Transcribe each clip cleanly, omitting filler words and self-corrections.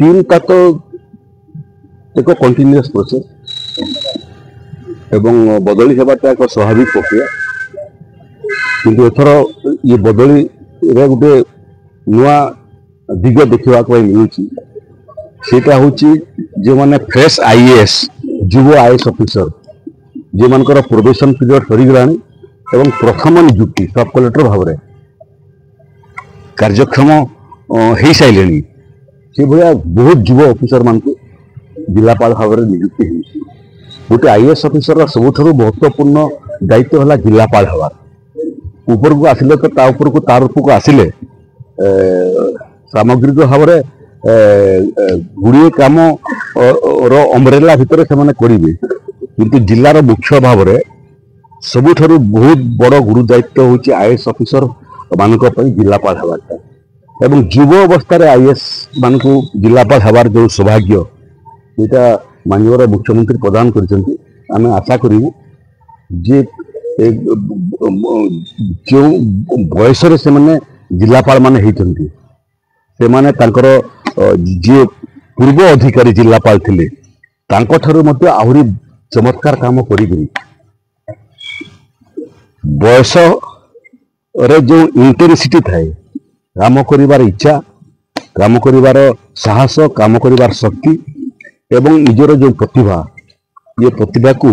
Team का तो एक कंटिन्यूअस प्रोसेस एवं बदली हेबाटा एक स्वाभाविक प्रक्रिया किंतु एथर ये बदली गोटे नुआ दिग देखा मिलूँ सेटा हूँ जो मैंने फ्रेश आईएएस युव आईएएस ऑफिसर जो मानकर प्रोबेशन पीरियड सरीगला एवं प्रथम नियुक्ति सब कलेक्टर भाव में कार्यक्षम हो सारे से भाया बहुत युव ऑफिसर मान जिलापाल भाव में नियुक्ति गोटे आईएएस ऑफिसर सबुठ महत्वपूर्ण दायित्व है जिलापाल हवार ऊपर को आसिले तो तार उपरको आसिले सामग्रिक भाव में गुड़िए कम अम्ब्रेला भितर से करेंगे किंतु जिलार मुख्य भाव में सबुठ बहुत बड़ गुरु दायित्व हूँ आईएएस ऑफिसर मान जिलापाल हवार एवं युव अवस्था आईएएस मान जिलापाल हवार जो सौभाग्य यहाँ माननीय मुख्यमंत्री प्रदान करें आशा करूँ जे जो बयस से मैंने जिलापाल मान होती से माने जे पूर्व अधिकारी जिलापाल थिले आहरी चमत्कार काम करी बयस रे जो इंटेंसिटी थाए काम करिवार इच्छा काम करिवार साहस काम करिवार शक्ति एवं निजर जो प्रतिभा ये प्रतिभा को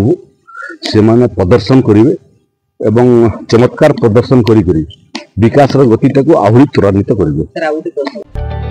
से माने प्रदर्शन करेंगे एवं चमत्कार प्रदर्शन करी विकास गतिटा को आहरी त्वरान्वित करेंगे।